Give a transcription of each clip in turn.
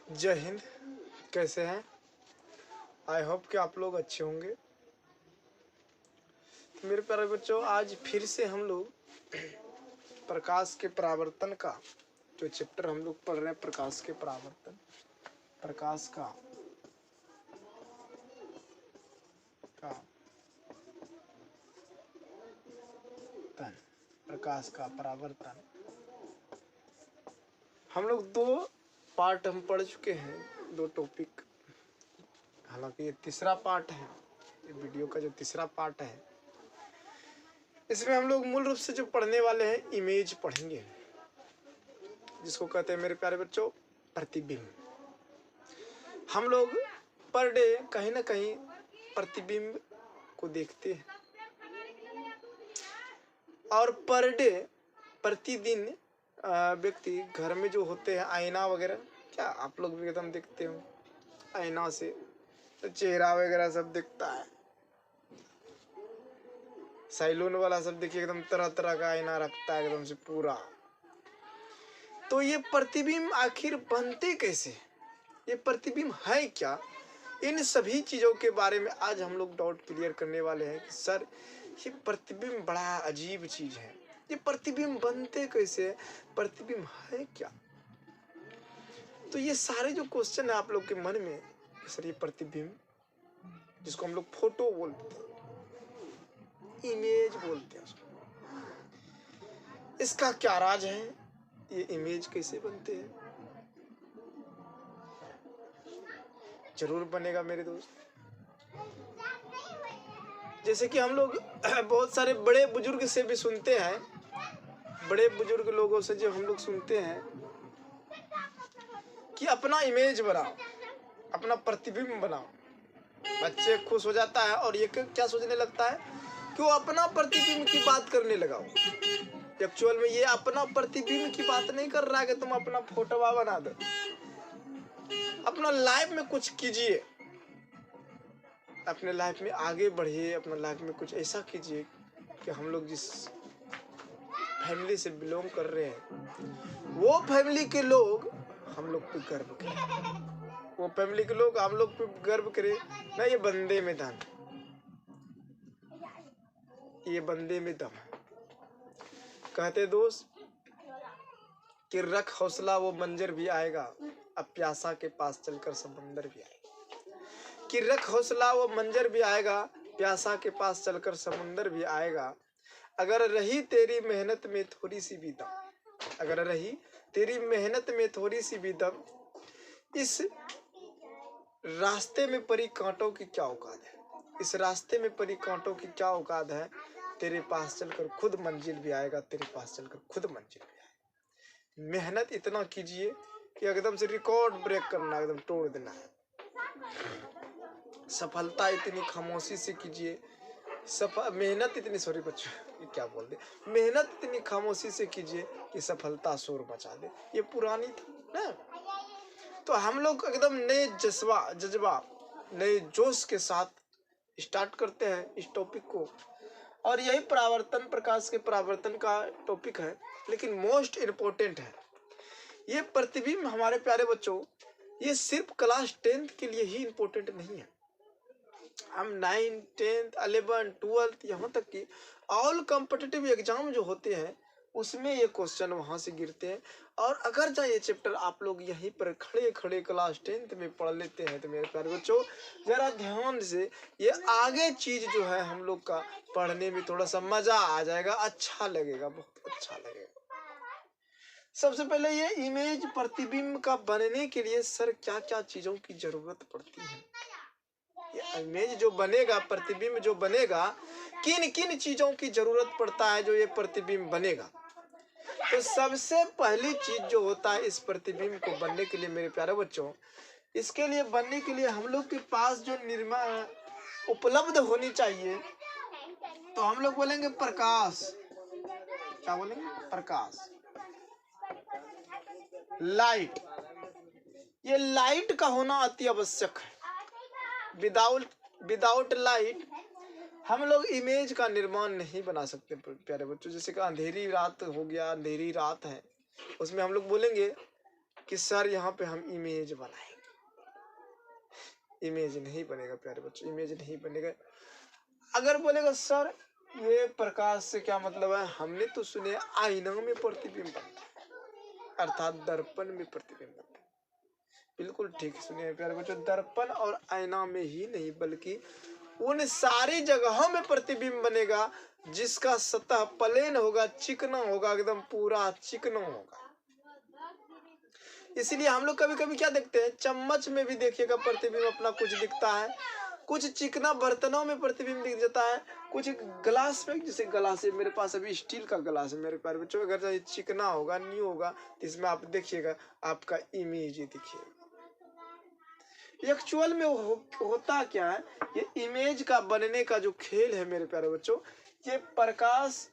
जय हिंद। कैसे हैं? आई होप कि आप लोग अच्छे होंगे। तो मेरे प्यारे बच्चों, आज फिर से हम लोग प्रकाश के परावर्तन का जो चैप्टर हम लोग पढ़ रहे हैं, प्रकाश के परावर्तन, प्रकाश का तन, प्रकाश का परावर्तन। हम लोग 2 पार्ट हम पढ़ चुके हैं, 2 टॉपिक। हालांकि ये तीसरा पार्ट है, ये वीडियो का जो तीसरा पार्ट है, इसमें हम लोग मूल रूप से जो पढ़ने वाले हैं, इमेज पढ़ेंगे, जिसको कहते हैं मेरे प्यारे बच्चों प्रतिबिंब। हम लोग पर डे कहीं ना कहीं प्रतिबिंब को देखते हैं, और पर डे प्रतिदिन व्यक्ति घर में जो होते हैं आईना वगैरह, क्या आप लोग भी एकदम देखते हो, आईना से तो चेहरा वगैरह सब दिखता है। सैलून वाला सब देखिए एकदम तरह तरह का आईना रखता है एकदम से पूरा। तो ये प्रतिबिंब आखिर बनते कैसे, ये प्रतिबिंब है क्या, इन सभी चीजों के बारे में आज हम लोग डाउट क्लियर करने वाले हैं कि सर ये प्रतिबिंब बड़ा अजीब चीज है, ये प्रतिबिंब बनते कैसे, प्रतिबिंब है क्या। तो ये सारे जो क्वेश्चन है आप लोग के मन में, सर ये प्रतिबिंब, जिसको हम लोग फोटो बोलते हैं, इमेज बोलते हैं उसको, इसका क्या राज है, ये इमेज कैसे बनते हैं। जरूर बनेगा मेरे दोस्त। जैसे कि हम लोग बहुत सारे बड़े बुजुर्ग से भी सुनते हैं, बड़े बुजुर्ग लोगों से जो हम लोग सुनते हैं कि अपना इमेज बनाओ, अपना प्रतिबिंब बनाओ। बच्चे खुश हो जाता है और ये क्या सोचने लगता है कि वो अपना प्रतिबिंब की बात करने लगा। एक्चुअल में ये अपना प्रतिबिंब की बात नहीं कर रहा है कि तुम अपना फोटोवा बना दो। अपना लाइफ में कुछ कीजिए, अपने लाइफ में आगे बढ़िए, अपना लाइफ में कुछ ऐसा कीजिए कि हम लोग जिस फैमिली से बिलोंग कर रहे हैं वो फैमिली के लोग हम लोग पे गर्व करें, वो फैमिली के लोग हम लोग पे गर्व करें ना। ये बंदे में दम, ये बंदे में दम है। कहते दोस्त कि रख हौसला वो मंजर भी आएगा, अब प्यासा के पास चलकर समंदर भी आएगा। कि रख हौसला वो मंजर भी आएगा, प्यासा के पास चलकर समंदर भी आएगा। अगर रही तेरी मेहनत में थोड़ी सी भी दम, अगर रही तेरी मेहनत में थोड़ी सी भी दम, इस रास्ते में पड़ी कांटों की क्या औकात है, इस रास्ते में पड़ी कांटों की क्या औकात है। तेरे पास चलकर खुद मंजिल भी आएगा, तेरे पास चलकर खुद मंजिल भी आएगा। मेहनत इतना कीजिए कि एकदम से रिकॉर्ड ब्रेक करना, एकदम तोड़ देना है। सफलता इतनी खामोशी से कीजिए, मेहनत इतनी, सॉरी बच्चों ये क्या बोल दे, मेहनत इतनी खामोशी से कीजिए कि सफलता शोर मचा दे। ये पुरानी थी ना। तो हम लोग एकदम नए जज्बा नए जोश के साथ स्टार्ट करते हैं इस टॉपिक को, और यही परावर्तन, प्रकाश के परावर्तन का टॉपिक है, लेकिन मोस्ट इम्पोर्टेंट है। ये प्रतिबिंब हमारे प्यारे बच्चों, ये सिर्फ क्लास 10th के लिए ही इम्पोर्टेंट नहीं है। हम 9th 10th 11th 12th यहाँ तक कि ऑल कॉम्पिटिटिव एग्जाम जो होते हैं उसमें ये क्वेश्चन वहां से गिरते हैं। और अगर चाहे ये चैप्टर आप लोग यहीं पर खड़े खड़े क्लास 10th में पढ़ लेते हैं तो मेरे प्यारे बच्चों जरा ध्यान से, ये आगे चीज जो है हम लोग का पढ़ने में थोड़ा सा मजा आ जाएगा, अच्छा लगेगा, बहुत अच्छा लगेगा। सबसे पहले ये इमेज प्रतिबिंब का बनने के लिए सर क्या क्या चीजों की जरूरत पड़ती है। ये इमेज जो बनेगा, प्रतिबिंब जो बनेगा, किन किन चीजों की जरूरत पड़ता है जो ये प्रतिबिंब बनेगा। तो सबसे पहली चीज जो होता है इस प्रतिबिंब को बनने के लिए मेरे प्यारे बच्चों, इसके लिए बनने के लिए हम लोग के पास जो निर्माण उपलब्ध होनी चाहिए, तो हम लोग बोलेंगे प्रकाश। क्या बोलेंगे? प्रकाश, लाइट। ये लाइट का होना अति आवश्यक है। विदाउट लाइट हम लोग इमेज का निर्माण नहीं बना सकते प्यारे बच्चों। जैसे कि अंधेरी रात हो गया, अंधेरी रात है, उसमें हम लोग बोलेंगे कि सर यहाँ पे हम इमेज बनाएंगे। इमेज नहीं बनेगा प्यारे बच्चों, इमेज नहीं बनेगा। अगर बोलेगा सर ये प्रकाश से क्या मतलब है, हमने तो सुने आईना में प्रतिबिंब बनता है, अर्थात दर्पण में प्रतिबिंब बनता है। बिल्कुल ठीक सुनिए प्यारे बच्चों, दर्पण और आईना में ही नहीं बल्कि उन सारी जगहों में प्रतिबिंब बनेगा जिसका सतह प्लेन होगा, चिकना होगा, एकदम पूरा चिकना होगा। इसलिए हम लोग कभी कभी क्या देखते हैं, चम्मच में भी देखिएगा प्रतिबिंब अपना कुछ दिखता है, कुछ चिकना बर्तनों में प्रतिबिंब दिख जाता है, कुछ गिलास में, जैसे गिलास है मेरे पास अभी स्टील का गिलास है मेरे प्यारे बच्चों, अगर चिकना होगा न्यू होगा तो इसमें आप देखिएगा आपका इमेज ही दिखिएगा। एक्चुअल में होता क्या है, ये इमेज का बनने का जो खेल है मेरे प्यारे बच्चों, ये प्रकाश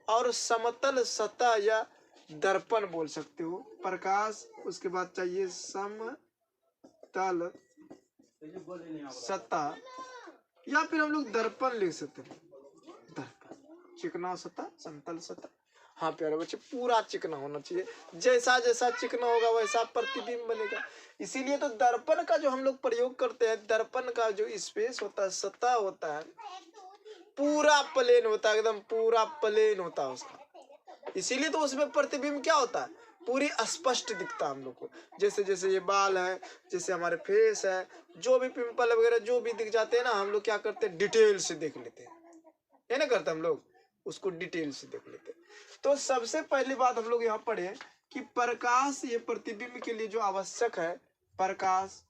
और समतल सतह या दर्पण बोल सकते हो, प्रकाश उसके बाद चाहिए समतल सतह या फिर हम लोग दर्पण लिख सकते हैं। दर्पण चिकना सतह, समतल सतह। हाँ प्यारे बच्चे, पूरा चिकना होना चाहिए, जैसा जैसा चिकना होगा वैसा प्रतिबिंब बनेगा। इसीलिए तो दर्पण का जो हम लोग प्रयोग करते हैं, दर्पण का जो स्पेस होता है, सतह होता है, पूरा प्लेन होता है, एकदम पूरा प्लेन होता है उसका। इसीलिए तो उसमें प्रतिबिंब क्या होता है, पूरी स्पष्ट दिखता है हम लोग को। जैसे जैसे ये बाल है, जैसे हमारे फेस है, जो भी पिंपल वगैरह जो भी दिख जाते हैं ना, हम लोग क्या करते हैं, डिटेल से देख लेते हैं, ये ना करते हम लोग, उसको डिटेल से देख लेते हैं। तो सबसे पहली बात हम लोग यहाँ पढ़े कि प्रकाश ये प्रतिबिंब के लिए जो आवश्यक है, प्रकाश,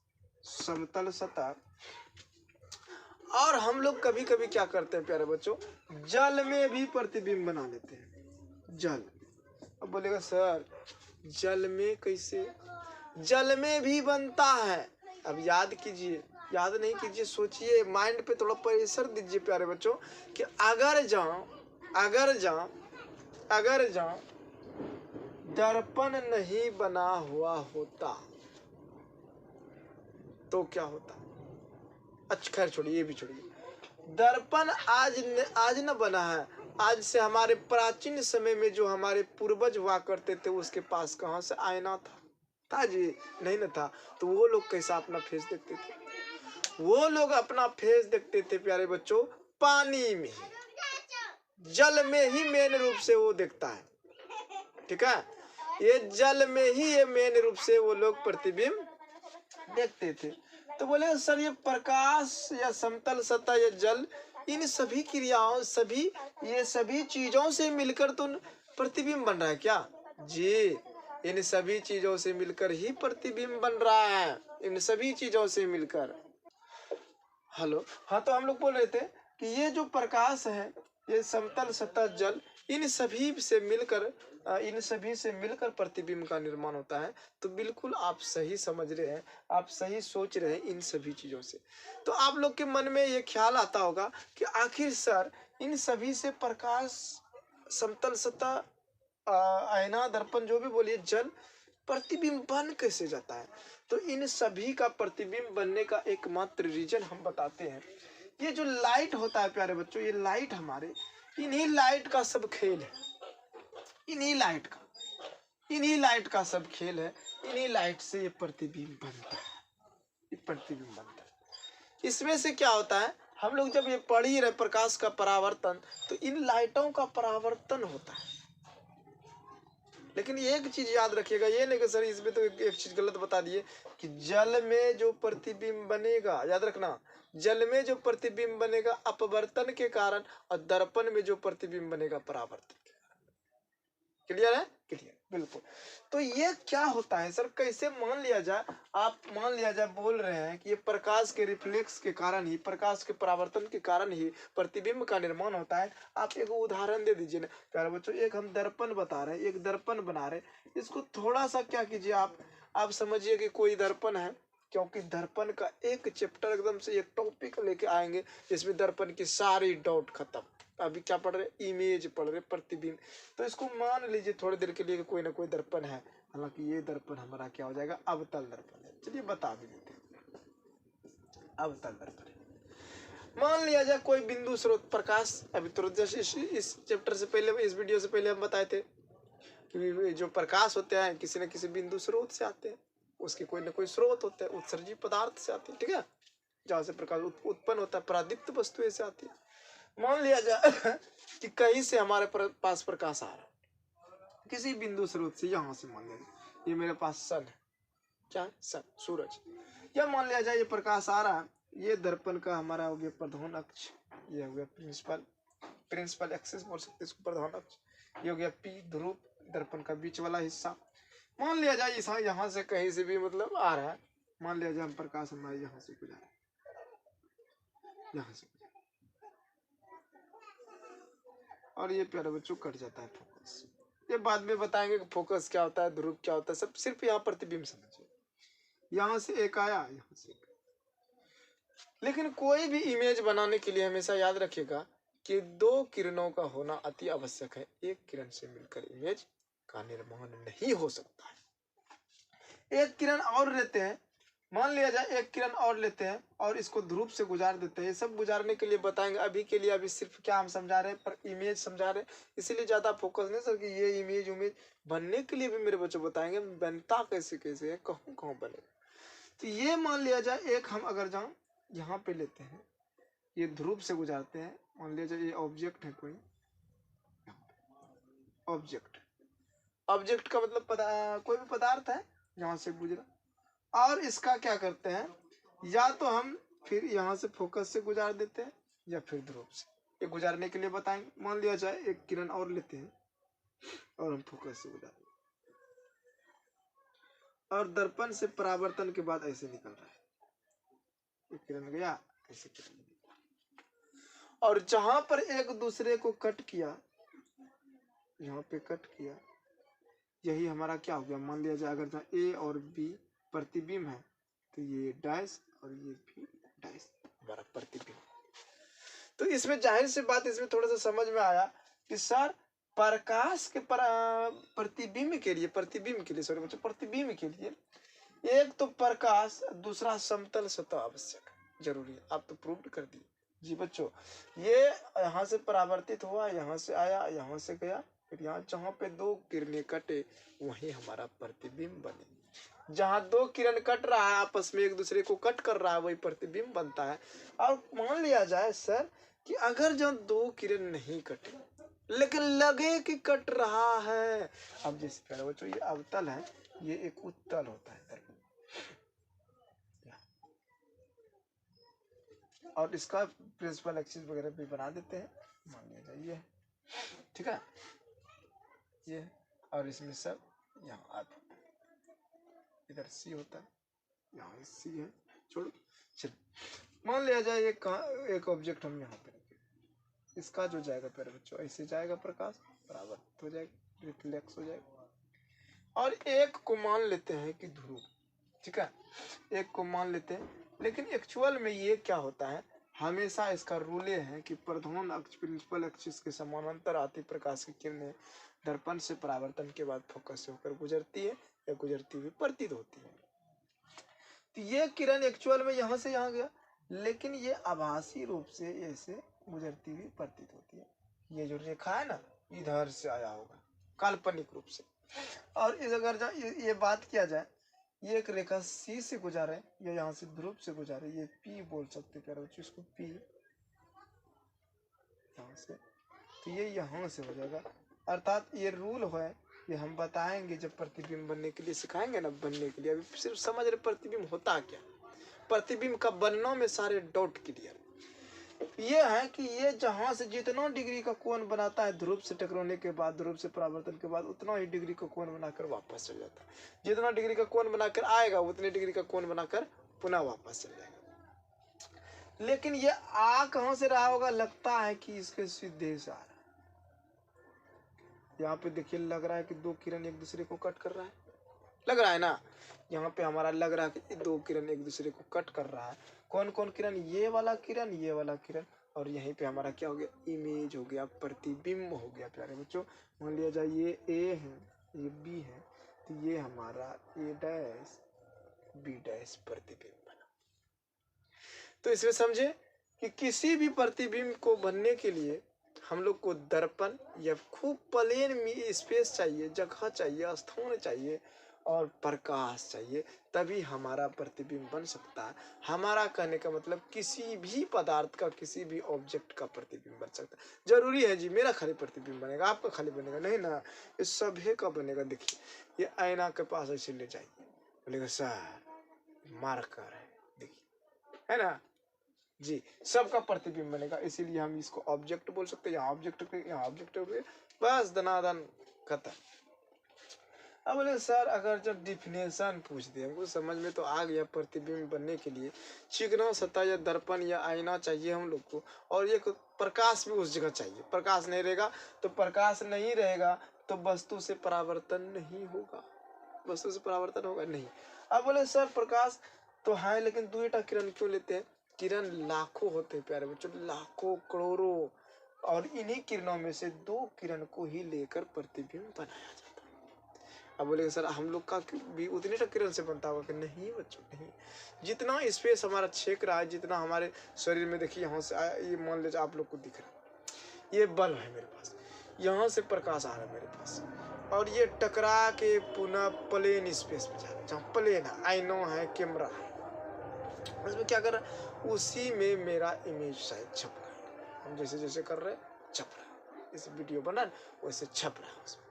समतल सतह, और हम लोग कभी कभी क्या करते हैं प्यारे बच्चों, जल में भी प्रतिबिंब बना लेते हैं। जल, अब बोलेगा सर जल में कैसे, जल में भी बनता है। अब याद कीजिए, याद नहीं कीजिए, सोचिए, माइंड पे थोड़ा प्रेशर दीजिए प्यारे बच्चों कि अगर जहाँ दर्पण नहीं बना हुआ होता तो क्या होता। अच्छा खैर छोड़िए, ये भी छोड़िए, दर्पण आज न बना है, आज से हमारे प्राचीन समय में जो हमारे पूर्वज हुआ करते थे उसके पास कहाँ से आईना था जी, नहीं न था। तो वो लोग कैसा अपना फेस देखते थे, वो लोग अपना फेस देखते थे प्यारे बच्चों पानी में, जल में ही मेन रूप से वो देखता है, ठीक है, ये जल में ही ये मेन रूप से वो लोग प्रतिबिंब देखते थे। तो बोले सर ये प्रकाश या समतल सतह या जल, इन सभी क्रियाओं, ये सभी चीजों से मिलकर तो प्रतिबिंब बन रहा है क्या जी, इन सभी चीजों से मिलकर ही प्रतिबिंब बन रहा है, इन सभी चीजों से मिलकर। हेलो, हाँ, तो हम लोग बोल रहे थे कि ये जो प्रकाश है, ये समतल सतह जल, इन सभी से मिलकर प्रतिबिंब का निर्माण होता है। तो बिल्कुल आप सही समझ रहे हैं, आप सही सोच रहे हैं इन सभी चीजों से। तो आप लोग के मन में ये ख्याल आता होगा कि आखिर सर इन सभी से प्रकाश, समतल सतह, आईना, दर्पण, जो भी बोलिए, जल, प्रतिबिंब बन कैसे जाता है। तो इन सभी का प्रतिबिंब बनने का एकमात्र रीजन हम बताते हैं, ये जो लाइट होता है प्यारे बच्चों, ये लाइट हमारे, इन्हीं लाइट का सब खेल है, इन्हीं लाइट का सब खेल है, इन्हीं लाइट से ये प्रतिबिंब बनता है, ये प्रतिबिंब बनता है। इसमें से क्या होता है, हम लोग जब ये पढ़ ही रहे प्रकाश का परावर्तन, तो इन लाइटों का परावर्तन होता है। लेकिन एक चीज याद रखिएगा, ये नहीं कि सर इसमें तो एक चीज गलत बता दिए कि जल में जो प्रतिबिंब बनेगा, याद रखना, जल में जो प्रतिबिंब बनेगा अपवर्तन के कारण, और दर्पण में जो प्रतिबिंब बनेगा परावर्तन के कारण। क्लियर है, क्लियर, बिल्कुल। तो ये क्या होता है सर, कैसे मान लिया जाए, आप मान लिया जाए बोल रहे हैं कि ये प्रकाश के रिफ्लेक्स के कारण ही, प्रकाश के परावर्तन के कारण ही प्रतिबिंब का निर्माण होता है। आप एक उदाहरण दे दीजिए ना प्यारे बच्चों, एक हम दर्पण बता रहे हैं, एक दर्पण बना रहे हैं, इसको थोड़ा सा क्या कीजिए, आप समझिए कि कोई दर्पण है, क्योंकि दर्पण का एक चैप्टर एकदम से एक टॉपिक लेके आएंगे जिसमें दर्पण की सारी डाउट खत्म। अभी क्या पढ़ रहे, इमेज पढ़ रहे, प्रतिबिंब। तो इसको मान लीजिए थोड़ी देर के लिए कोई ना कोई दर्पण है, हालांकि ये दर्पण हमारा क्या हो जाएगा, अवतल दर्पण है। चलिए बता भी देते हैं, अवतल दर्पण है। मान लिया जाए कोई बिंदु स्रोत प्रकाश, अभी तुरंत जैसे इस चैप्टर से पहले, इस वीडियो से पहले हम बताए थे कि जो प्रकाश होते हैं किसी न किसी बिंदु स्रोत से आते हैं, उसके कोई न कोई स्रोत होते हैं, उत्सर्जी पदार्थ से आते हैं, ठीक है, जहाँ से प्रकाश उत्पन्न होता है, परादीप्त वस्तुएं से आती है। मान लिया जाए कि कहीं से हमारे पास प्रकाश आ रहा है किसी बिंदु स्रोत से, यहाँ से मान लिया ये मेरे पास सन है, क्या है, सन, सूरज, या मान लिया जाए ये प्रकाश आ रहा है, ये दर्पण का हमारा हो गया प्रधान अक्ष, ये हो गया प्रिंसिपल एक्सिस बोल सकते इसको, प्रधान अक्ष, ये हो गया पी ध्रुव, दर्पण का बीच वाला हिस्सा। मान लिया जाए इस यहाँ से कहीं से भी मतलब आ रहा है, मान लिया जाए हम प्रकाश हमारे यहाँ से गुजरा है, यहाँ से, और ये प्यारे बच्चों कट जाता है फोकस। ये बाद में बताएंगे कि फोकस क्या होता है, ध्रुव क्या होता है, सब सिर्फ यहाँ प्रतिबिंब समझिए, यहाँ से एक आया, यहाँ से एक। लेकिन कोई भी इमेज बनाने के लिए हमेशा याद रखिएगा कि दो किरणों का होना अति आवश्यक है, एक किरण से मिलकर इमेज का निर्माण नहीं हो सकता है। एक किरण और लेते हैं, मान लिया जाए एक किरण और लेते हैं और इसको ध्रुव से गुजार देते हैं, ये सब गुजारने के लिए बताएंगे, अभी के लिए अभी सिर्फ क्या हम समझा रहे हैं, पर इमेज समझा रहे हैं, इसीलिए ज्यादा फोकस नहीं सर कि ये इमेज उमेज बनने के लिए भी मेरे बच्चों बताएंगे बनता कैसे कैसे है, कहूँ कहूँ बनेगा। तो ये मान लिया जाए एक हम अगर जहाँ यहाँ पे लेते हैं, ये ध्रुव से गुजारते हैं, मान लिया जाए ये ऑब्जेक्ट है कोई, ऑब्जेक्ट का मतलब कोई भी पदार्थ है यहाँ से गुजरा, और इसका क्या करते हैं, या तो हम फिर यहाँ से फोकस से गुजार देते हैं या फिर ध्रुव से, ये गुजारने के लिए बताएंगे। मान लिया जाए एक किरण और लेते हैं और हम फोकस से गुजार देते हैं, और दर्पण से परावर्तन के बाद ऐसे निकल रहा है, एक किरण गया ऐसे किरण गया, और जहां पर एक दूसरे को कट किया, यहाँ पे कट किया, यही हमारा क्या हो गया, मान लिया जाए अगर जहाँ ए और बी प्रतिबिंब है तो ये डैश और ये भी डैश हमारा प्रतिबिंब। तो इसमें जाहिर सी बात, इसमें थोड़ा सा समझ में आया कि सर प्रकाश के प्रतिबिंब के लिए सॉरी बच्चों, प्रतिबिंब के लिए एक तो प्रकाश, दूसरा समतल सतह आवश्यक जरूरी है, आप तो प्रूव कर दिए जी बच्चों। ये यहाँ से परावर्तित हुआ, यहाँ से आया, यहाँ से गया, फिर यहाँ जहाँ पे दो किरणें कटे वहीं हमारा प्रतिबिंब बने। जहाँ दो किरण कट रहा है आपस में, एक दूसरे को कट कर रहा है, वही प्रतिबिंब बनता है। और मान लिया जाए सर कि अगर जब दो किरण नहीं कटे लेकिन लगे कि कट रहा है, अब जैसे प्यारे बच्चों ये अवतल है, ये एक उत्तल होता है, और इसका प्रिंसिपल एक्सिस वगैरह भी बना देते हैं, मान लिया जाए ये, ठीक है, ये, और इसमें सब यहाँ आता है, इधर सी होता है, यहाँ सी है, छोड़ो चल। मान लिया जाए एक ऑब्जेक्ट हम यहाँ पे रखें, इसका जो जाएगा प्यारे बच्चों ऐसे जाएगा, प्रकाश परावर्तित हो जाएगा, रिफ्लेक्स हो जाएगा, और एक को मान लेते हैं कि ध्रुव, ठीक है, एक को मान लेते हैं, लेकिन एक्चुअल में ये क्या होता है, हमेशा इसका रूल ये है कि प्रधान अक्ष प्रिंसिपल एक्सिस के समानांतर आती प्रकाश की किरणें दर्पण से परावर्तन के बाद फोकस से होकर गुजरती है या गुजरती हुई प्रतीत होती है। तो ये किरण एक्चुअल में यहाँ से यहाँ गया, लेकिन ये आभासी रूप से ऐसे गुजरती हुई प्रतीत होती है। ये जो रेखा है ना, इधर से आया होगा काल्पनिक रूप से, और इस अगर ये बात किया जाए, ये एक रेखा सी से गुजारे, ये यहाँ से ध्रुव से गुजारे, ये पी बोल सकते प्यारे बच्चों इसको, पी यहाँ से, तो ये यहाँ से हो जाएगा। अर्थात ये रूल है, ये हम बताएंगे जब प्रतिबिंब बनने के लिए सिखाएंगे ना, बनने के लिए अभी सिर्फ समझ रहे प्रतिबिंब होता क्या, प्रतिबिंब का बनना में सारे डाउट क्लियर। ये है कि ये जहां से जितना डिग्री का कोण बनाता है ध्रुव से टकराने के बाद, ध्रुव से परावर्तन के बाद, उतना ही डिग्री का कोण बनाकर वापस चल जाता है। जितना डिग्री का कोण बनाकर आएगा उतने डिग्री का कोण बनाकर पुनः वापस चल जाएगा। लेकिन ये आ कहां से रहा होगा, लगता है कि इसके सीधे से आ रहा है। यहाँ पे देखिए लग रहा है कि दो किरण एक दूसरे को कट कर रहा है, लग रहा है ना, यहाँ पे हमारा लग रहा है कि दो किरण एक दूसरे को कट कर रहा है। कौन कौन किरण, ये वाला किरण, ये वाला किरण, और यहीं पे हमारा क्या हो गया, इमेज हो गया, प्रतिबिंब हो गया प्यारे बच्चों। मान लिया जाए ये ए है, ये बी है, तो ये हमारा ए डैश बी डैश प्रतिबिंब बना। तो इसमें समझे कि किसी भी प्रतिबिंब को बनने के लिए हम लोग को दर्पण या खूब प्लेन में स्पेस चाहिए, जगह चाहिए, स्थान चाहिए और प्रकाश चाहिए, तभी हमारा प्रतिबिंब बन सकता है। हमारा कहने का मतलब किसी भी पदार्थ का, किसी भी ऑब्जेक्ट का प्रतिबिंब बन सकता है। जरूरी है जी मेरा खाली प्रतिबिंब बनेगा, आपका खाली बनेगा नहीं ना, इस सभी का बनेगा। देखिए ये आईना के पास ऐसे ले जाइए, बोलेगा सर मार्कर है, देखिए है ना जी, सबका प्रतिबिंब बनेगा। इसीलिए हम इसको ऑब्जेक्ट बोल सकते हैं, यहाँ ऑब्जेक्ट पे, यहाँ ऑब्जेक्ट पे, बस दनादन खत्म। अब बोले सर अगर जब डिफिनेशन पूछ दिए, हमको समझ में तो आ गया प्रतिबिंब बनने के लिए चिकना सतह या दर्पण या आईना चाहिए हम लोग को, और एक प्रकाश भी उस जगह चाहिए। प्रकाश नहीं रहेगा तो वस्तु से परावर्तन नहीं होगा, वस्तु से परावर्तन होगा नहीं। अब बोले सर प्रकाश तो है लेकिन 2 किरण क्यों लेते हैं? किरण लाखों होते हैं प्यारे बच्चों, लाखों करोड़ों, और इन्हीं किरणों में से 2 किरण को ही लेकर प्रतिबिंब बनाया जाता है। अब बोलेंगे सर हम लोग का भी उतने किरण से बनता होगा कि नहीं बच्चों नहीं। जितना स्पेस हमारा छेक रहा है, जितना हमारे शरीर में, देखिए यहाँ से ये मान लीजिए आप लोग को दिख रहा है, ये बल्ब है मेरे पास, यहाँ से प्रकाश आ रहा है मेरे पास, और ये टकरा के पुनः प्लेन स्पेस में जा रहा है, जहाँ प्लेन है, आईनो है, कैमरा है, उसमें क्या कर रहा है, उसी में मेरा इमेज शायद छप रहा है। हम जैसे जैसे कर रहे हैं छप रहा है, इस वीडियो बना वैसे छप रहा है उसमें।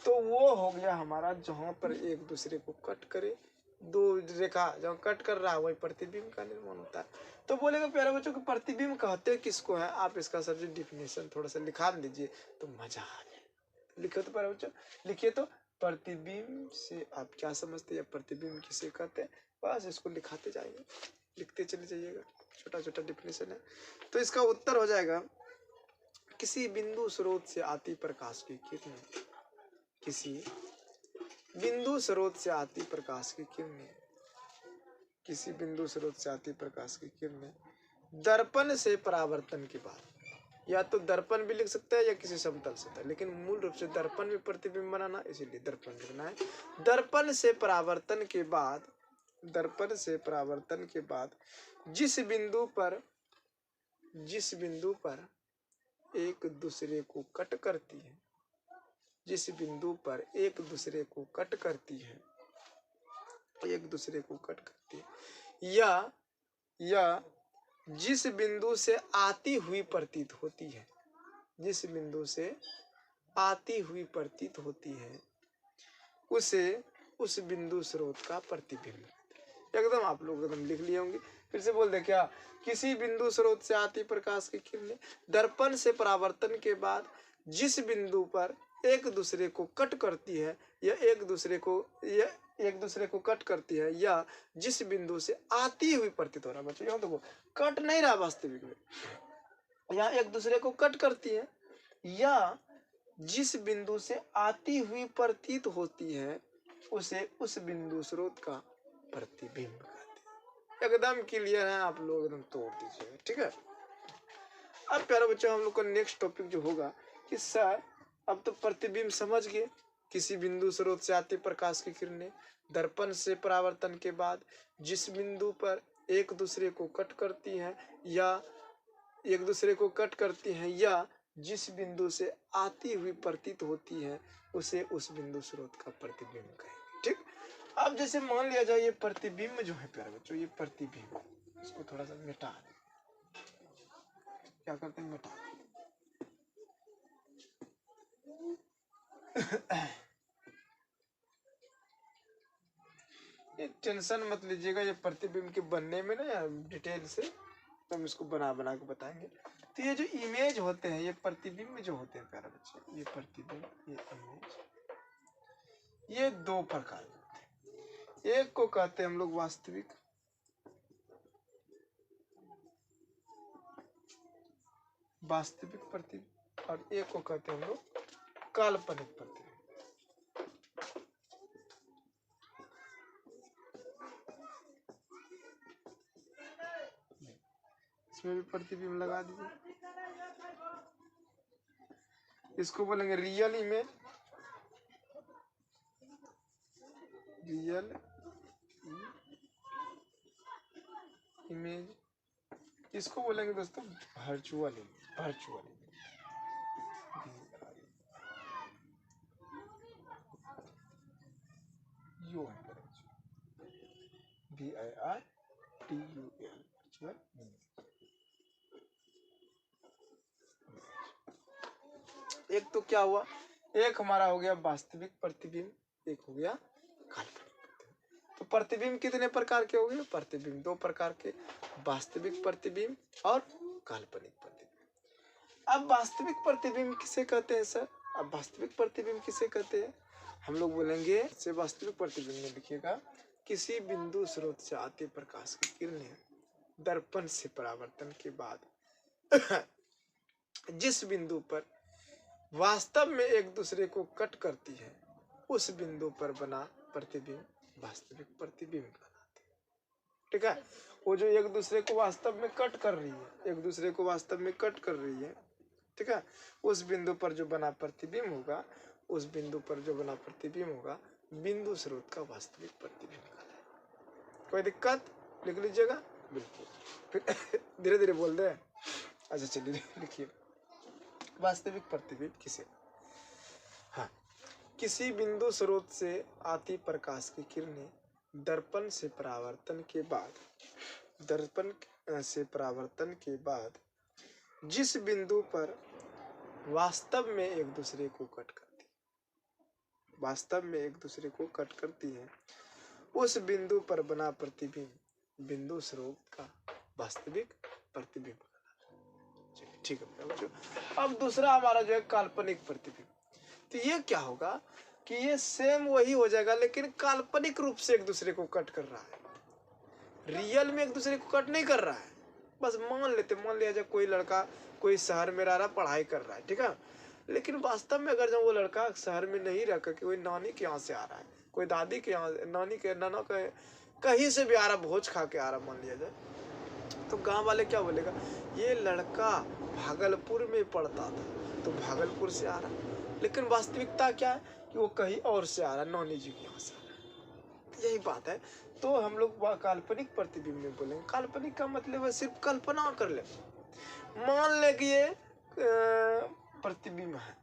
तो वो हो गया हमारा, जहाँ पर एक दूसरे को कट करे, 2 रेखा जहाँ कट कर रहा है वही प्रतिबिंब का निर्माण होता है। तो बोलेगा प्यारे बच्चों को प्रतिबिंब कहते किसको है? आप इसका सर डिफिनेशन थोड़ा सा लिखा दीजिए तो मजा आ जाए। लिखो तो प्यारे बच्चों, लिखिए तो, प्रतिबिंब से आप क्या समझते हैं, प्रतिबिंब किसे कहते हैं, बस इसको लिखाते जाइए, लिखते चले जाइएगा, छोटा छोटा डिफिनेशन है। तो इसका उत्तर हो जाएगा, किसी बिंदु स्रोत से आती प्रकाश की किरणें, किसी बिंदु स्रोत से आती प्रकाश की किरणें, किसी बिंदु स्रोत से आती प्रकाश की किरणें दर्पण से परावर्तन के बाद, या तो दर्पण भी लिख सकता है या किसी समतल से, लेकिन मूल रूप से दर्पण में प्रतिबिंब बनाना, इसीलिए दर्पण लिखना है। दर्पण से परावर्तन के बाद, दर्पण से परावर्तन के बाद जिस बिंदु पर एक दूसरे को कट करती है, जिस बिंदु पर एक दूसरे को कट करती है, एक दूसरे को कट करती है, या जिस बिंदु से आती हुई प्रतीत होती है, जिस बिंदु से आती हुई प्रतीत होती है, उसे उस बिंदु स्रोत का प्रतिबिंब। एकदम आप लोग एकदम लिख लिए होंगे, फिर से बोल दे क्या, किसी बिंदु स्रोत से आती प्रकाश की किरणें दर्पण से परावर्तन के बाद जिस बिंदु पर एक दूसरे को कट करती है, या एक दूसरे को कट करती है, या जिस बिंदु से आती हुई प्रतीत हो रहा है। बच्चों यहाँ देखो कट नहीं रहा वास्तविक में, यहाँ एक दूसरे को कट करती है, या जिस बिंदु से आती हुई प्रतीत होती है, उसे उस बिंदु स्रोत का प्रतिबिंब कहते हैं। एकदम क्लियर है, आप लोग एकदम तोड़ दीजिएगा, ठीक है। अब प्यारे बच्चों हम लोग का नेक्स्ट टॉपिक जो होगा कि सर अब तो प्रतिबिंब समझ गए, किसी बिंदु स्रोत से आती प्रकाश की किरणें दर्पण से परावर्तन के बाद जिस बिंदु पर एक दूसरे को कट करती हैं, या जिस बिंदु से आती हुई प्रतीत होती है, उसे उस बिंदु स्रोत का प्रतिबिंब कहेंगे, ठीक। अब जैसे मान लिया जाए ये प्रतिबिंब जो है प्यारे बच्चों, ये प्रतिबिंब, इसको थोड़ा सा मिटा दें, क्या करते हैं मिटा ये टेंशन मत लीजिएगा, ये प्रतिबिंब के बनने में ना डिटेल से तो हम इसको बना के बताएंगे। तो ये जो इमेज होते हैं, ये प्रतिबिंब जो होते हैं प्यारे बच्चे, ये प्रतिबिंब, ये इमेज, ये 2 प्रकार होते हैं। एक को कहते हैं हम लोग वास्तविक प्रतिबिंब, और एक को कहते हैं हम लोग काल्पनिक प्रतिबिंब। इसमें भी प्रतिबिंब लगा दीजिए, इसको बोलेंगे रियल इमेज, रियल इमेज, इसको बोलेंगे दोस्तों virtual image, virtual image. You है VIRTUL। एक तो क्या हुआ, एक हमारा हो गया वास्तविक प्रतिबिंब, एक हो गया काल्पनिक प्रतिबिंब। तो प्रतिबिंब कितने प्रकार के हो गए? प्रतिबिंब दो प्रकार के, वास्तविक प्रतिबिंब और काल्पनिक प्रतिबिंब। अब वास्तविक प्रतिबिंब किसे कहते हैं सर? अब वास्तविक प्रतिबिंब किसे कहते हैं? हम लोग बोलेंगे से वास्तविक प्रतिबिंब में लिखिएगा, किसी बिंदु स्रोत से आते प्रकाश की किरणें दर्पण से परावर्तन के बाद जिस बिंदु पर वास्तव में एक दूसरे को कट करती है, उस बिंदु पर बना प्रतिबिंब वास्तविक प्रतिबिंब कहलाते हैं। ठीक है, वो जो एक दूसरे को वास्तव में कट कर रही है, एक दूसरे को वास्तव में कट कर रही है, ठीक है, उस बिंदु पर जो बना प्रतिबिंब होगा, उस बिंदु पर जो बना प्रतिबिंब होगा, बिंदु स्रोत का वास्तविक प्रतिबिंब कहलाएगा। कोई दिक्कत? लिख लीजिएगा बिल्कुल, फिर धीरे धीरे बोल दे। अच्छा चलिए लिखिए, वास्तविक प्रतिबिंब किसे? हाँ, किसी बिंदु स्रोत से आती प्रकाश की किरणें दर्पण से परावर्तन के बाद जिस बिंदु पर वास्तव में एक दूसरे को कट करती है, उस बिंदु पर बना प्रतिबिंब बिंदु स्रोत का वास्तविक प्रतिबिंब। ठीक है बच्चों, अब दूसरा हमारा जो है काल्पनिक प्रतिबिंब। तो ये क्या होगा कि ये सेम वही हो जाएगा, लेकिन काल्पनिक रूप से एक दूसरे को कट कर रहा है, रियल में एक दूसरे को कट नहीं कर रहा है। बस मान लिया जाए कोई लड़का कोई शहर में रह रहा, पढ़ाई कर रहा है, ठीक है, लेकिन वास्तव में अगर जब वो लड़का शहर में नहीं रहकर कोई नानी के यहाँ से आ रहा है, कोई दादी के यहाँ, नानी के, नाना के, कहीं से भी आ रहा, भोज खा के आ रहा मान लिया जाए, तो गांव वाले क्या बोलेगा, ये लड़का भागलपुर में पढ़ता था तो भागलपुर से आ रहा, लेकिन वास्तविकता क्या है कि वो कहीं और से आ रहा, नानी जी के यहाँ से आ रहा। यही बात है। तो हम लोग काल्पनिक प्रतिबिंब में बोलेंगे, काल्पनिक का मतलब है सिर्फ कल्पना कर ले, मान ले कि ये प्रतिबिंब है,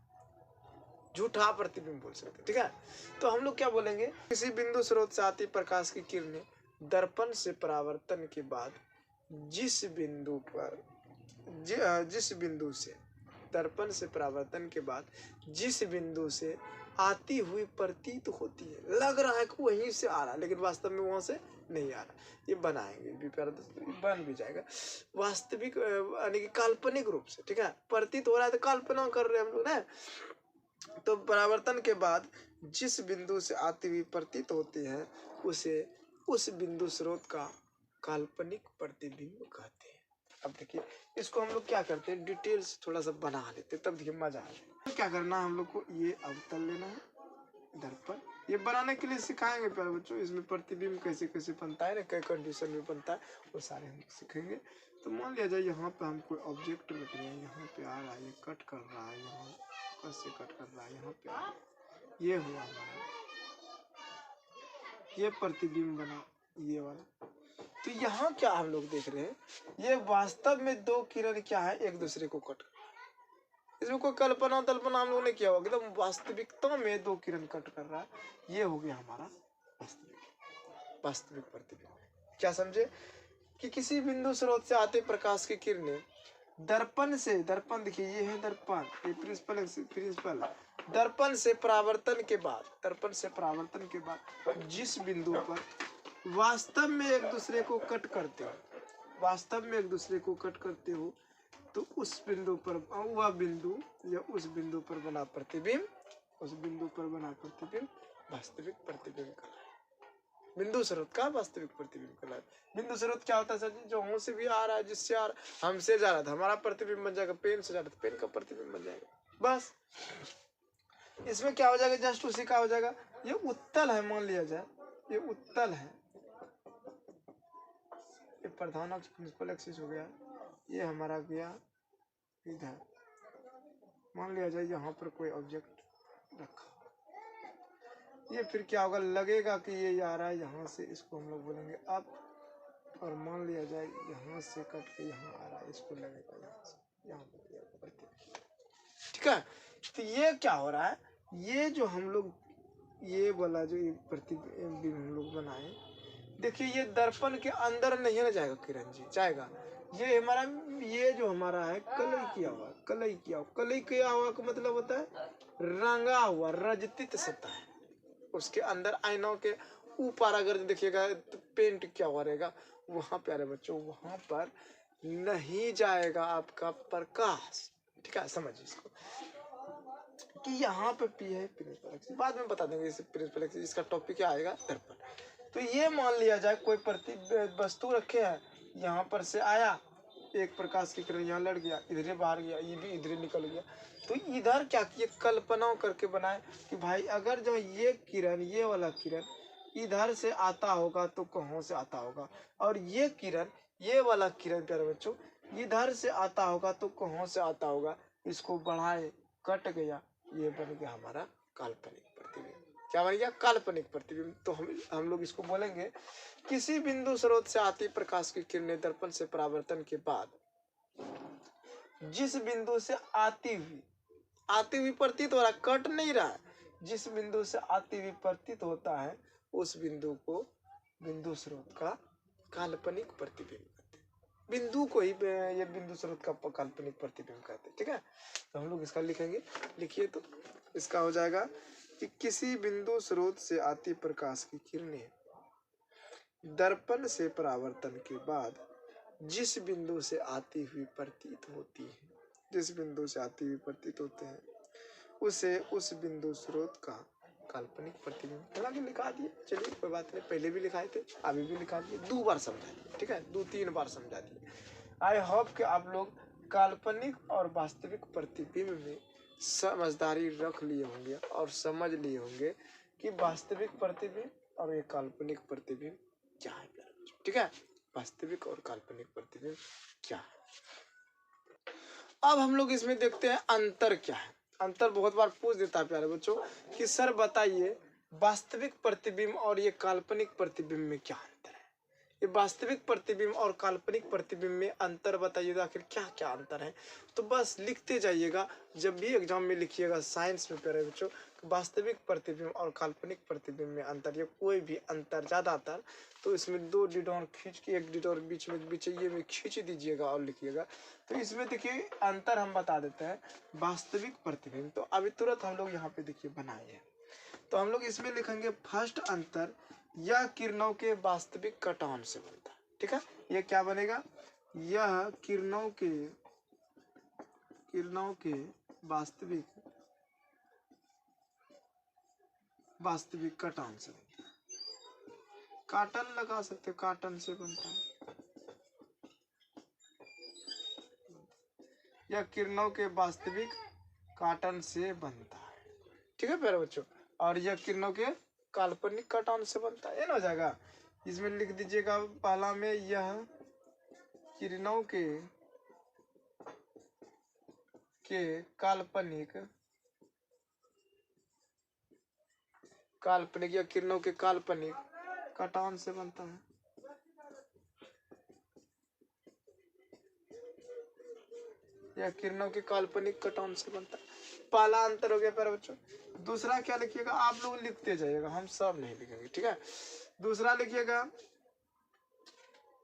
झूठा प्रतिबिंब बोल सकते, ठीक है। तो हम लोग क्या बोलेंगे, किसी बिंदु स्रोत से आती प्रकाश की किरणें दर्पण से परावर्तन के बाद जिस बिंदु से दर्पण से परावर्तन के बाद जिस बिंदु से आती हुई प्रतीत होती है, लग रहा है कि वहीं से आ रहा है, लेकिन वास्तव में वहां से नहीं आ रहा, ये बनाएंगे बन भी जाएगा वास्तविक यानी कि काल्पनिक रूप से, ठीक है। प्रतीत हो रहा है तो कल्पना कर रहे हैं हम लोग ना। तो परावर्तन के बाद जिस बिंदु से आती हुई प्रतीत होती है, उसे उस बिंदु स्रोत का काल्पनिक प्रतिबिंब कहते हैं। अब देखिए इसको हम लोग क्या करते हैं, डिटेल्स थोड़ा सा बना लेते, तब देखिए मजा आ जाए। तो क्या करना है हम लोग को, ये अवतल लेना है दर्पण, ये बनाने के लिए सिखाएंगे प्यारे बच्चों, इसमें प्रतिबिंब कैसे कैसे बनता है ना, कई कंडीशन में बनता है, वो सारे हम सीखेंगे। तो मान लिया जाए यहाँ पे हम कोई ऑब्जेक्ट रख रहे हैं, यहाँ पे आ रहा है, ये कट कर रहा है, यहाँ कैसे कट कर रहा है, यहाँ पे आ रहा है, ये हुआ हमारा, ये प्रतिबिंब बना ये वाला। तो यहाँ क्या हम लोग देख रहे हैं, ये वास्तव में दो किरण क्या है, एक दूसरे को कट कर, इसमें कोई कल्पना तल्पना हम लोग ने किया होगा, एकदम वास्तविकता में दो किरण कट कर रहा है, ये हो गया हमारा वास्तविक प्रतिबिंब। क्या समझे कि किसी बिंदु स्रोत से आते प्रकाश की किरणें दर्पण से, दर्पण देखिए ये है दर्पण, ये प्रिंसिपल दर्पण से परावर्तन के बाद जिस बिंदु पर वास्तव में एक दूसरे को कट करते हो, तो उस बिंदु पर वह बिंदु या उस बिंदु पर बना प्रतिबिंब वास्तविक प्रतिबिंब कहलाए, बिंदु स्रोत का वास्तविक प्रतिबिंब कहलाए। बिंदु स्रोत क्या होता है सर जी, जो हम से भी आ रहा है, जिससे आ रहा, हमसे जा रहा था, हमारा प्रतिबिंब बन जाएगा, पेन से जा रहा था, पेन का प्रतिबिंब बन जाएगा। बस इसमें क्या हो जाएगा, जस्ट उसी का हो जाएगा। ये उत्तल है, मान लिया जाए ये उत्तल है, ये प्रधान अक्ष प्रिंसिपल एक्सिस हो गया, ये हमारा गया इधर, मान लिया जाए यहाँ पर कोई ऑब्जेक्ट रखा, ये फिर क्या होगा, लगेगा कि ये आ रहा है यहाँ से, इसको हम लोग बोलेंगे अप, और मान लिया जाए यहाँ से कट के यहाँ आ रहा है, इसको लगेगा यहाँ से यहाँ पर, ठीक है। तो ये क्या हो रहा है, ये जो हम लोग ये वाला जो प्रतिबिंब हम लोग बनाए, देखिए ये दर्पण के अंदर नहीं ना जाएगा किरण जी, जाएगा ये हमारा, ये जो हमारा है कलई किया हुआ, कलई किया हुआ का मतलब होता है रंगा हुआ, रजतित सतह है। उसके अंदर आईनों के ऊपर अगर देखिएगा तो पेंट क्या हुआ रहेगा, वहां प्यारे बच्चों वहां पर नहीं जाएगा आपका प्रकाश। ठीक है, समझिए इसको कि यहाँ पे पी है प्रिंसिपल, बाद में बता देंगे इसे प्रिंसिपल, इसका टॉपिक क्या आएगा, दर्पण। तो ये मान लिया जाए कोई वस्तु रखे हैं, यहाँ पर से आया एक प्रकाश की किरण, यहाँ लड़ गया, इधर बाहर गया, ये भी इधर निकल गया। तो इधर क्या किए, कल्पना करके बनाए कि भाई अगर जो ये किरण, ये वाला किरण इधर से आता होगा तो कहाँ से आता होगा, और ये किरण, ये वाला किरण प्यारे बच्चों इधर से आता होगा तो कहाँ से आता होगा। इसको बढ़ाए, कट गया, ये बन गया हमारा काल्पनिक प्रतिबिंब। क्या बन गया, काल्पनिक प्रतिबिंब। तो हम लोग इसको बोलेंगे किसी बिंदु स्रोत से आती प्रकाश की किरणें दर्पण से परावर्तन के बाद जिस बिंदु से आती हुई प्रतीत हो रहा, कट नहीं रहा है, जिस बिंदु से आती हुई प्रतीत होता है उस बिंदु को बिंदु स्रोत का काल्पनिक प्रतिबिंब कहते हैं। बिंदु को ही ये बिंदु स्रोत का काल्पनिक प्रतिबिंब कहते हैं। ठीक है, तो हम लोग इसका लिखेंगे, लिखिए तो इसका हो जाएगा कि किसी बिंदु स्रोत से आती प्रकाश की किरणें दर्पण से परावर्तन के बाद जिस बिंदु से आती हुई प्रतीत होती है, जिस बिंदु से आती हुई प्रतीत होते हैं उसे उस बिंदु स्रोत का काल्पनिक प्रतिबिंब। थोड़ा भी लिखा दिए, चलिए कोई बात नहीं, पहले भी लिखाए थे, अभी भी लिखा दिए, 2 बार समझा दिए। ठीक है, 2-3 बार समझा दिए। आई होप कि आप लोग काल्पनिक और वास्तविक प्रतिबिंब में समझदारी रख लिए होंगे और समझ लिए होंगे कि वास्तविक प्रतिबिंब और एक काल्पनिक प्रतिबिंब क्या है। ठीक है, वास्तविक और काल्पनिक प्रतिबिंब क्या है। अब हम लोग इसमें देखते हैं अंतर क्या है। अंतर बहुत बार पूछ देता है प्यारे बच्चों कि सर बताइए वास्तविक प्रतिबिंब और ये काल्पनिक प्रतिबिंब में क्या अंतर है। ये वास्तविक प्रतिबिंब और काल्पनिक प्रतिबिंब में अंतर बताइए, आखिर क्या क्या अंतर है। तो बस लिखते जाइएगा, जब भी एग्जाम में लिखिएगा साइंस में प्यारे बच्चों वास्तविक प्रतिबिंब और काल्पनिक प्रतिबिंब में अंतर, या कोई भी अंतर ज्यादातर तो इसमें 2 डिडोर खींच के, एक डिडोर बीच ये में खींच दीजिएगा और लिखिएगा। तो इसमें देखिए अंतर हम बता देते हैं वास्तविक प्रतिबिंब। तो अभी तुरंत हम लोग यहाँ पे देखिए बनाए हैं, तो हम लोग इसमें लिखेंगे फर्स्ट अंतर, यह किरणों के वास्तविक कटान से बनता है। ठीक है, ये क्या बनेगा, यह किरणों के वास्तविक कटान से बनता है। काटन लगा सकते, काटन से बनता है। यह किरणों के वास्तविक काटन से बनता है। ठीक है प्यारे बच्चों, और यह किरणों के काल्पनिक काटन से बनता है। ये ना हो जाएगा, इसमें लिख दीजिएगा पहला में यह किरणों के काल्पनिक या किरणों के काल्पनिक कटान से बनता है। या किरणों के काल्पनिक कटान से बनता है। पहला अंतर हो गया प्यारे बच्चों। दूसरा क्या लिखिएगा, आप लोग लिखते जाइएगा, हम सब नहीं लिखेंगे। ठीक है, दूसरा लिखिएगा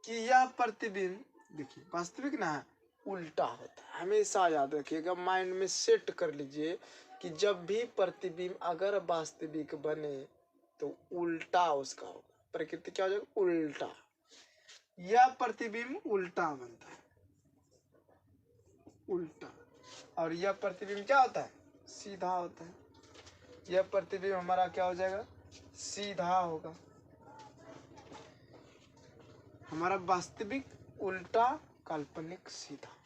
कि यह प्रतिबिंब, देखिए वास्तविक ना है, उल्टा होता है। हमेशा याद रखिएगा, माइंड में सेट कर लीजिए कि जब भी प्रतिबिंब अगर वास्तविक बने तो उल्टा उसका होगा। प्रकृति क्या हो जाएगा, उल्टा। यह प्रतिबिंब उल्टा बनता है, उल्टा। और यह प्रतिबिंब क्या होता है, सीधा होता है। यह प्रतिबिंब हमारा क्या हो जाएगा, सीधा होगा। हमारा वास्तविक उल्टा, काल्पनिक सीधा।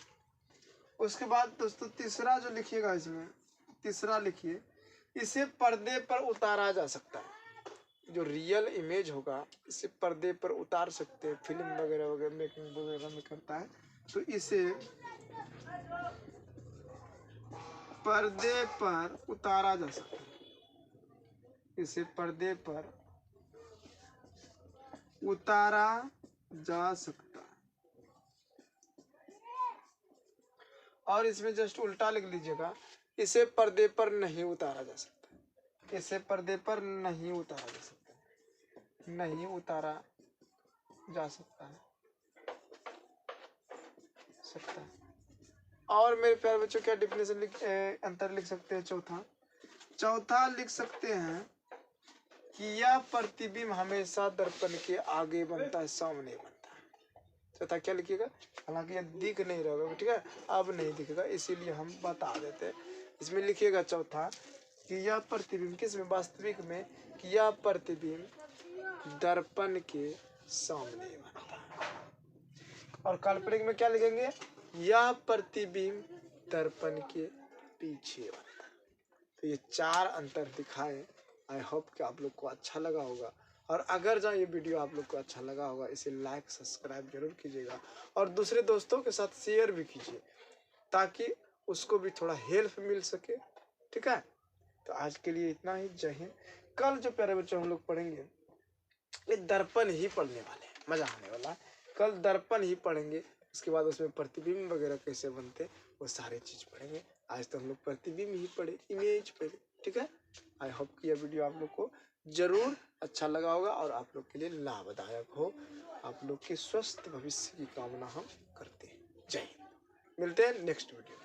उसके बाद दोस्तों तीसरा जो लिखिएगा, इसमें तीसरा लिखिए, इसे पर्दे पर उतारा जा सकता है। जो रियल इमेज होगा इसे पर्दे पर उतार सकते हैं, फिल्म वगैरह वगैरह मेकिंग वगैरह में करता है, तो इसे पर्दे पर उतारा जा सकता है। इसे पर्दे पर उतारा जा सकता है। और इसमें जस्ट उल्टा लिख लीजिएगा, इसे पर्दे पर नहीं उतारा जा सकता। इसे पर्दे पर नहीं उतारा जा सकता, नहीं उतारा जा सकता है। और मेरे प्यारे बच्चों क्या डिफिनेशन अंतर लिख सकते हैं? चौथा लिख सकते हैं कि यह प्रतिबिंब हमेशा दर्पण के आगे बनता है, सामने बनता है। चौथा क्या लिखिएगा? हालांकि ये दिख नहीं रहा होगा, ठीक है, अब नहीं दिखेगा, इसीलिए हम बता देते हैं। इसमें लिखिएगा चौथा कि यह प्रतिबिंब, किसमें? वास्तविक में, कि यह प्रतिबिंब दर्पण के सामने बनता है। और काल्पनिक में क्या लिखेंगे? यह प्रतिबिंब दर्पण के पीछे बनता है। तो ये 4 अंतर दिखाए। आई होप कि आप लोग को अच्छा लगा होगा। और अगर जो ये वीडियो आप लोग को अच्छा लगा होगा, इसे लाइक सब्सक्राइब जरूर कीजिएगा और दूसरे दोस्तों के साथ शेयर भी कीजिए, ताकि उसको भी थोड़ा हेल्प मिल सके, ठीक है। तो आज के लिए इतना ही। जय हिंद। कल जो प्यारे बच्चों हम लोग पढ़ेंगे, ये दर्पण ही पढ़ने वाले हैं, मजा आने वाला है। कल दर्पण ही पढ़ेंगे, उसके बाद उसमें प्रतिबिंब वगैरह कैसे बनते, वो सारे चीज पढ़ेंगे। आज तो हम लोग प्रतिबिंब ही पढ़े, इमेज पढ़े, ठीक है। आई होप कि यह वीडियो आप लोग को जरूर अच्छा लगा होगा और आप लोग के लिए लाभदायक हो। आप लोग के स्वस्थ भविष्य की कामना हम करते हैं। जय हिंद। मिलते हैं नेक्स्ट वीडियो।